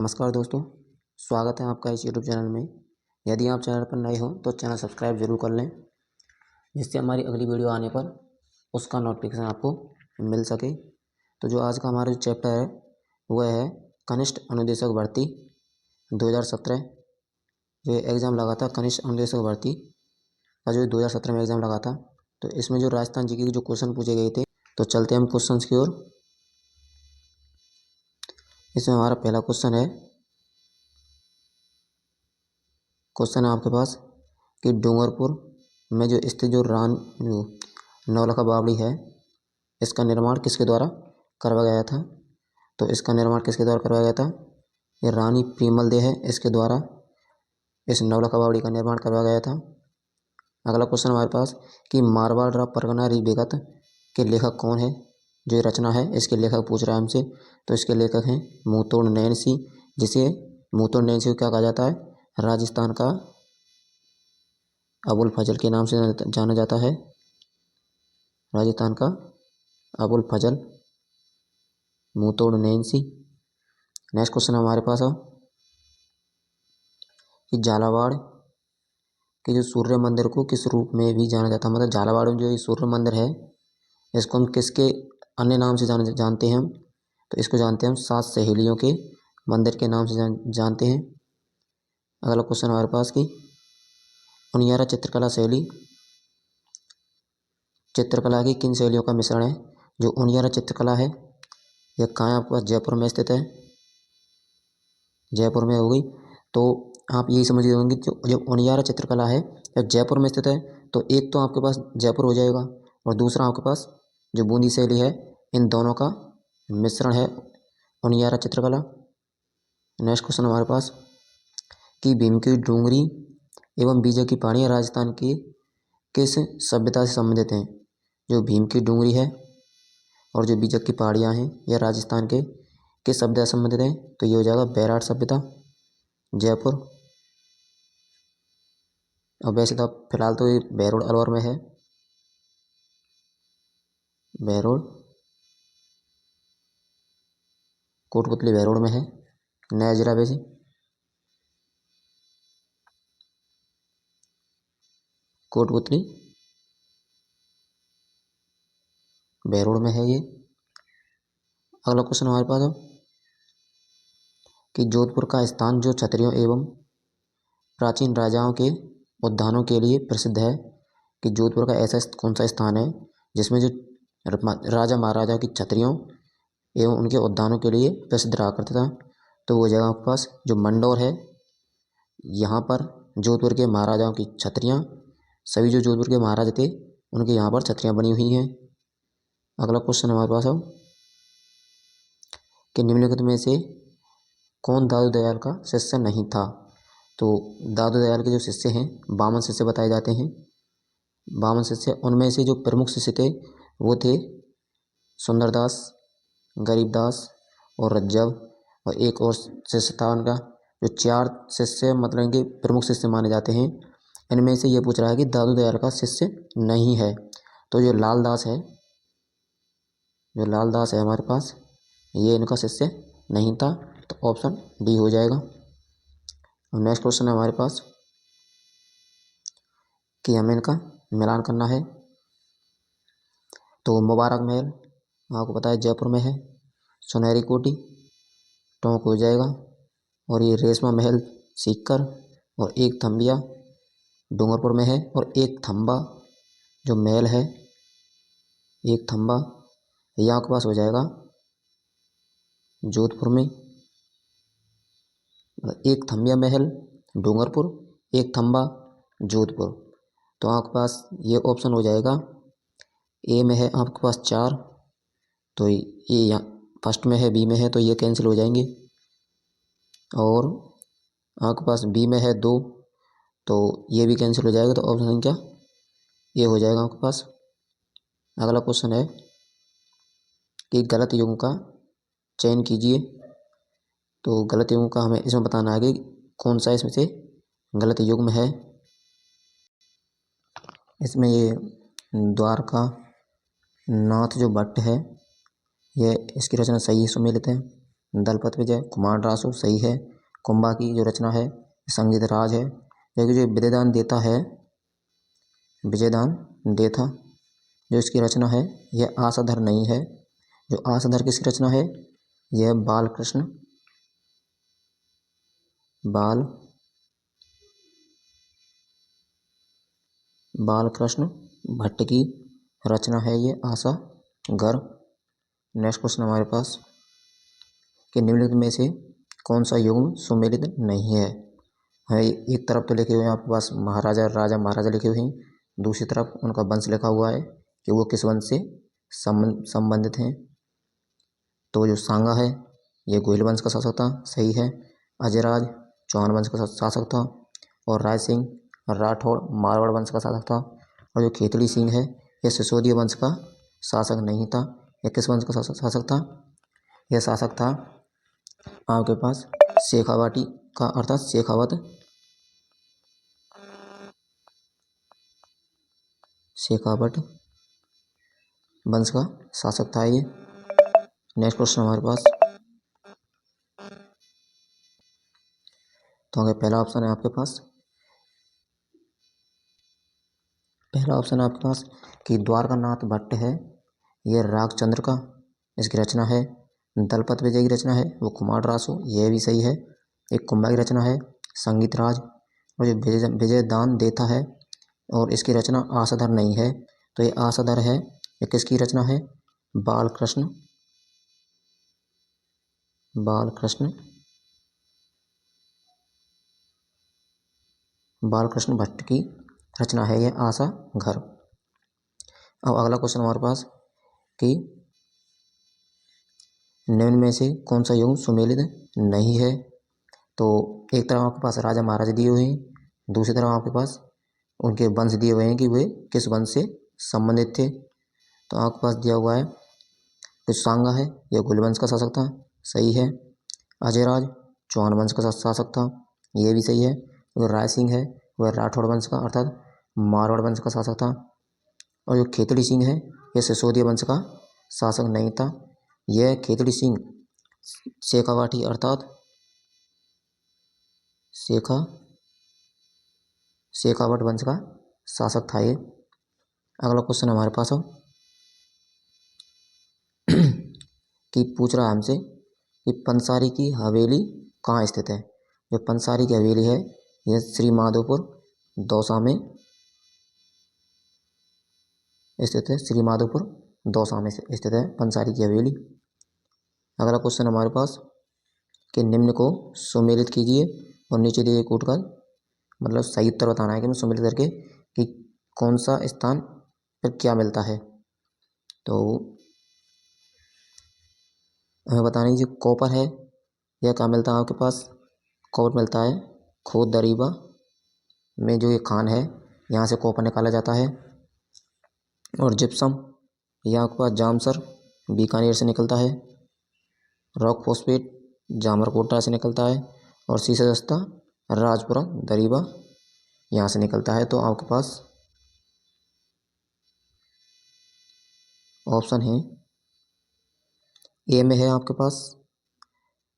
नमस्कार दोस्तों, स्वागत है आपका इस यूट्यूब चैनल में। यदि आप चैनल पर नए हो तो चैनल सब्सक्राइब जरूर कर लें, जिससे हमारी अगली वीडियो आने पर उसका नोटिफिकेशन आपको मिल सके। तो जो आज का हमारा जो चैप्टर है वह है कनिष्ठ अनुदेशक भर्ती 2017। जो एग्ज़ाम लगा था कनिष्ठ अनुदेशक भर्ती का, जो 2017 में एग्ज़ाम लगा था, तो इसमें जो राजस्थान जीके के जो क्वेश्चन पूछे गए थे, तो चलते हम क्वेश्चन की ओर। इसमें हमारा पहला क्वेश्चन है आपके पास कि डूंगरपुर में जो स्थित जो नौलखा बावड़ी है, इसका निर्माण किसके द्वारा करवाया गया था। तो इसका निर्माण किसके द्वारा करवाया गया था? ये रानी प्रीमल दे है, इसके द्वारा इस नौलखा बावड़ी का निर्माण करवाया गया था। अगला क्वेश्चन हमारे पास कि मारवाड़ रा परगना विगत के लेखक कौन है। जो ये रचना है इसके लेखक पूछ रहा है हमसे, तो इसके लेखक हैं मुतोड़ नैन सिंह, जिसे मुतोड़ नैन सिंह क्या कहा जाता है? राजस्थान का अबुल फजल के नाम से जाना जाता है। राजस्थान का अबुल फजल मुतोड़ नैन सिंह। नेक्स्ट क्वेश्चन हमारे पास है कि झालावाड़ के जो सूर्य मंदिर को किस रूप में भी जाना जाता है। मतलब झालावाड़ में जो ये सूर्य मंदिर है, इसको हम किसके अन्य नाम से जानते हैं हम? तो इसको जानते हैं हम 7 सहेलियों के मंदिर के नाम से जानते हैं। अगला क्वेश्चन हमारे पास कि उनियारा चित्रकला शैली चित्रकला की किन शैलियों का मिश्रण है। जो उनियारा चित्रकला है यह कहाँ है आपके पास? जयपुर में स्थित है, जयपुर में हो गई। तो आप यही समझ गए होंगे, जब उनियारा चित्रकला है जब जयपुर में स्थित है, तो एक तो आपके पास जयपुर हो जाएगा और दूसरा आपके पास जो बूंदी शैली है, इन दोनों का मिश्रण है उनियारा चित्रकला। नेक्स्ट क्वेश्चन हमारे पास कि भीम की डूंगरी एवं बीजा की पहाड़ियाँ राजस्थान की किस सभ्यता से संबंधित हैं। जो भीम की डूंगरी है और जो बीजक की पहाड़ियाँ हैं, यह राजस्थान के किस सभ्यता से संबंधित हैं? तो ये हो जाएगा बैराट सभ्यता, जयपुर। और वैसे तो फिलहाल तो ये बहरोड अलवर में है, बहरोड कोटपुतली बहरोड में है, नया जिला वैसे। कोटपुतली बहरोड में है ये। अगला क्वेश्चन हमारे पास है कि जोधपुर का स्थान जो क्षत्रियों एवं प्राचीन राजाओं के उद्यानों के लिए प्रसिद्ध है। कि जोधपुर का ऐसा कौन सा स्थान है जिसमें जो राजा महाराजाओं की छत्रियों एवं उनके उद्यानों के लिए प्रसिद्ध रहा करता था। तो वो जगह आपके पास जो मंडौर है, यहाँ पर जोधपुर के महाराजाओं की छत्रियाँ, सभी जो जोधपुर के महाराज थे उनके यहाँ पर छत्रियाँ बनी हुई हैं। अगला क्वेश्चन हमारे पास है कि निम्नलिखित में से कौन दादू दयाल का शिष्य नहीं था। तो दादू दयाल के जो शिष्य हैं बामन शिष्य बताए जाते हैं। बामन शिष्य, उनमें से जो प्रमुख शिष्य थे वो थे सुंदरदास, गरीबदास और रज्जब, और एक और शिष्य था उनका। जो 4 शिष्य मतलब इनके प्रमुख शिष्य माने जाते हैं, इनमें से ये पूछ रहा है कि दादू दयाल का शिष्य नहीं है। तो जो लालदास है, जो लालदास है हमारे पास, ये इनका शिष्य नहीं था। तो ऑप्शन डी हो जाएगा। और नेक्स्ट क्वेश्चन है हमारे पास कि हमें इनका मिलान करना है। तो मुबारक महल आपको पता है जयपुर में है, सुनहरी कोठी टोंक हो जाएगा, और ये रेशमा महल सीकर, और एक थम्बिया डूंगरपुर में है, और एक थम्बा जो महल है, एक थम्बा ये आपके पास हो जाएगा जोधपुर में। एक थम्बिया महल डूंगरपुर, एक थम्बा जोधपुर। तो आपके पास ये ऑप्शन हो जाएगा। ए में है आपके पास 4, तो ये यहाँ फर्स्ट में है, बी में है, तो ये कैंसिल हो जाएंगे। और आपके पास बी में है 2, तो ये भी कैंसिल हो जाएगा। तो ऑप्शन संख्या ये हो जाएगा आपके पास। अगला क्वेश्चन है कि गलत युग्म का चयन कीजिए। तो गलत युग्म का हमें इसमें बताना है कि कौन सा इसमें से गलत युग्म है। इसमें ये द्वारका नाथ जो भट्ट है, ये इसकी रचना सही सुमेलित है। दलपत विजय, कुमार रासु सही है। कुंभा की जो रचना है संगीत राज है। जबकि जो विजयदान देता है, विजयदान देथा, जो इसकी रचना है यह आसाधर नहीं है। जो आसाधर किसकी रचना है, यह बालकृष्ण बालकृष्ण भट्ट की रचना है ये आसागर। नेक्स्ट क्वेश्चन हमारे पास कि निम्नलिखित में से कौन सा युग्म सुमेलित नहीं है। एक तरफ तो लिखे हुए हैं आपके पास महाराजा, राजा, महाराजा लिखे हुए हैं, दूसरी तरफ उनका वंश लिखा हुआ है कि वो किस वंश से संबंधित हैं। तो जो सांगा है ये गोहिल वंश का शासक था, सही है। अजयराज चौहान वंश का शासक था और राय सिंह राठौड़ मारवाड़ वंश का शासक था। और जो खेतड़ी सिंह है यह सिसोदिया वंश का शासक नहीं था। यह किस वंश का शासक था, यह शासक था आपके पास शेखावाटी का, अर्थात शेखावट वंश का शासक था ये। नेक्स्ट क्वेश्चन हमारे पास, तो आगे पहला ऑप्शन है आपके पास कि द्वारकानाथ भट्ट है, यह रागचंद्र का इसकी रचना है। दलपत विजय की रचना है वो कुमार रासु, यह भी सही है। एक कुंभा की रचना है संगीत राज। और जो विजयदान देता है और इसकी रचना आसाधर नहीं है, तो ये आसाधर है। ये किसकी रचना है, बालकृष्ण भट्ट की रचना है यह आसाघर। अब अगला क्वेश्चन हमारे पास कि निम्न में से कौन सा युग्म सुमेलित नहीं है। तो एक तरफ आपके पास राजा महाराजा दिए हुए हैं, दूसरी तरफ आपके पास उनके वंश दिए हुए हैं कि वे किस वंश से संबंधित थे। तो आपके पास दिया हुआ है कि सांगा है यह गोहिल वंश का शासक था, सही है। अजयराज चौहान वंश का शासक था, यह भी सही है। जो राय सिंह है वह राठौड़ वंश का, अर्थात मारवाड़ वंश का शासक था। और जो खेतड़ी सिंह है यह सिसोदिया वंश का शासक नहीं था। यह खेतड़ी सिंह शेखावाटी अर्थात शेखावट वंश का शासक था ये। अगला क्वेश्चन हमारे पास हो कि पूछ रहा है हमसे कि पंसारी की हवेली कहाँ स्थित है। जो पंसारी की हवेली है यह श्री माधोपुर दौसा में स्थित है। श्री माधोपुर दौसा में स्थित है पंसारी की हवेली। अगला क्वेश्चन हमारे पास कि निम्न को सुमेलित कीजिए और नीचे दिए कोट का मतलब सही उत्तर बताना है कि मैं सुमेलित करके कि कौन सा स्थान पर क्या मिलता है। तो हमें बताना है जो कॉपर है यह कहाँ मिलता है आपके पास, कॉपर मिलता है खोद दरीबा में, जो ये खान है यहाँ से कॉपर निकाला जाता है। और जिप्सम यह आपके पास जामसर बीकानेर से निकलता है। रॉक फॉस्फेट जामरकोटा से निकलता है। और सीसा दस्ता राजपुरा दरीबा यहाँ से निकलता है। तो आपके पास ऑप्शन है ए में है, आपके पास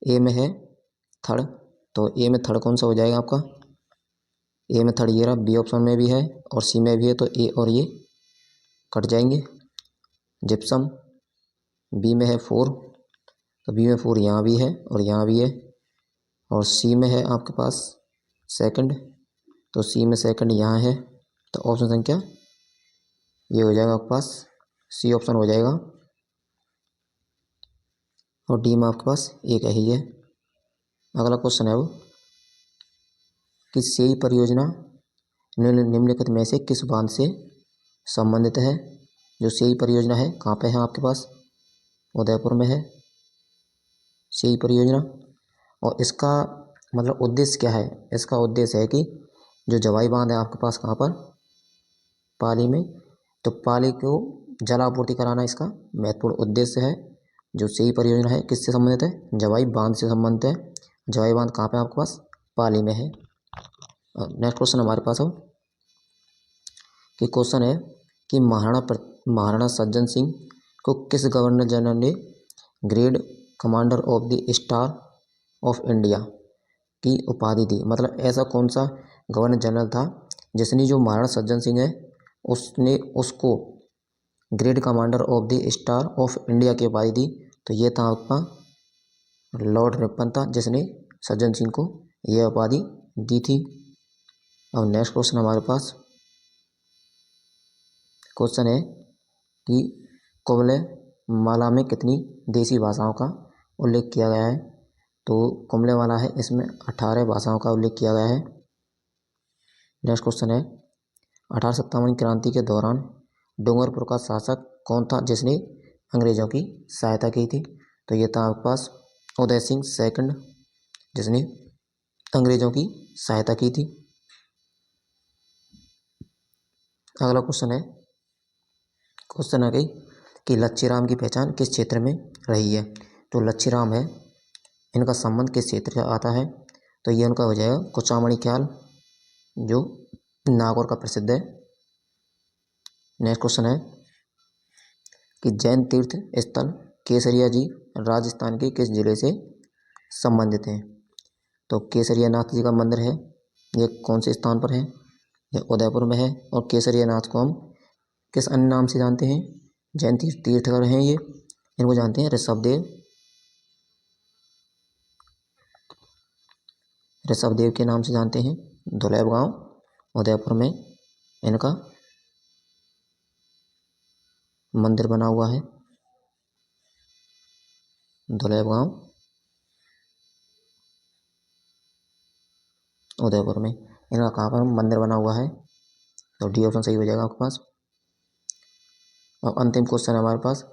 ए में है थर्ड। तो ए में थर्ड कौन सा हो जाएगा आपका, ए में थर्ड ये रहा, बी ऑप्शन में भी है और सी में भी है, तो ए और ये कट जाएंगे। जिप्सम बी में है 4, तो बी में 4 यहाँ भी है और यहाँ भी है। और सी में है आपके पास सेकंड, तो सी में सेकंड यहाँ है। तो ऑप्शन संख्या ये हो जाएगा आपके पास, सी ऑप्शन हो जाएगा। और डी में आपके पास एक ही है। अगला क्वेश्चन है वो कि सेई परियोजना निम्नलिखित में से किस बांध से संबंधित है। जो सेई परियोजना है कहाँ पे है आपके पास, उदयपुर में है सेई परियोजना। और इसका मतलब उद्देश्य क्या है, इसका उद्देश्य है कि जो जवाई बांध है आपके पास कहाँ पर, पाली में, तो पाली को जलापूर्ति कराना इसका महत्वपूर्ण उद्देश्य है। जो सेई परियोजना है किससे संबंधित है, जवाई बांध से संबंधित है। जवाई बांध कहाँ पे आपके पास, पाली में है। नेक्स्ट क्वेश्चन हमारे पास हो कि क्वेश्चन है कि महाराणा सज्जन सिंह को किस गवर्नर जनरल ने grade commander of the star of India की उपाधि दी। मतलब ऐसा कौन सा गवर्नर जनरल था जिसने जो महाराणा सज्जन सिंह है उसने उसको great commander of the star of India की उपाधि दी। तो ये था आपका लॉर्ड रिपन था जिसने सज्जन सिंह को यह उपाधि दी थी। अब नेक्स्ट क्वेश्चन हमारे पास क्वेश्चन है कि कुबलय माला में कितनी देसी भाषाओं का उल्लेख किया गया है। तो कुबलय माला है इसमें 18 भाषाओं का उल्लेख किया गया है। नेक्स्ट क्वेश्चन है 1857 क्रांति के दौरान डूंगरपुर का शासक कौन था जिसने अंग्रेजों की सहायता की थी। तो ये था आपके पास उदय सिंह सेकंड जिसने अंग्रेजों की सहायता की थी। अगला क्वेश्चन है क्वेश्चन है कि लच्छीराम की पहचान किस क्षेत्र में रही है। तो लच्छीराम है इनका संबंध किस क्षेत्र से आता है। तो ये उनका हो जाएगा कुचामणि ख्याल जो नागौर का प्रसिद्ध है। नेक्स्ट क्वेश्चन है कि जैन तीर्थ स्थल केसरिया जी राजस्थान के किस जिले से संबंधित हैं। तो केसरिया नाथ जी का मंदिर है ये कौन से स्थान पर है, यह उदयपुर में है। और केसरिया नाथ को हम किस अन्य नाम से जानते हैं, जैन तीर्थकर हैं ये, इनको जानते हैं ऋषभदेव। ऋषभदेव के नाम से जानते हैं। दुलेब गांव उदयपुर में इनका मंदिर बना हुआ है। दुलेब गांव उदयपुर में इनका कहाँ पर मंदिर बना हुआ है। तो डी ऑप्शन सही हो जाएगा आपके पास। और अंतिम क्वेश्चन है हमारे पास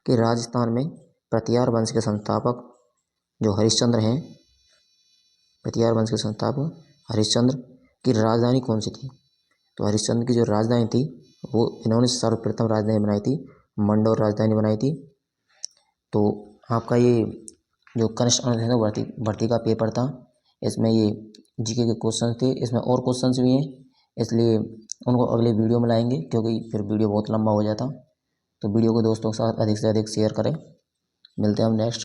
कि राजस्थान में प्रतिहार वंश के संस्थापक जो हरिश्चंद्र हैं, प्रतिहार वंश के संस्थापक हरिश्चंद्र की राजधानी कौन सी थी। तो हरिश्चंद्र की जो राजधानी थी वो इन्होंने सर्वप्रथम राजधानी बनाई थी, मंडौर राजधानी बनाई थी। तो आपका ये जो कनिष्ठ भर्ती का पेपर था इसमें ये जीके के क्वेश्चन थे, इसमें और क्वेश्चंस भी हैं इसलिए उनको अगले वीडियो में लाएंगे क्योंकि फिर वीडियो बहुत लंबा हो जाता। तो वीडियो को दोस्तों के साथ अधिक से अधिक शेयर करें। मिलते हैं हम नेक्स्ट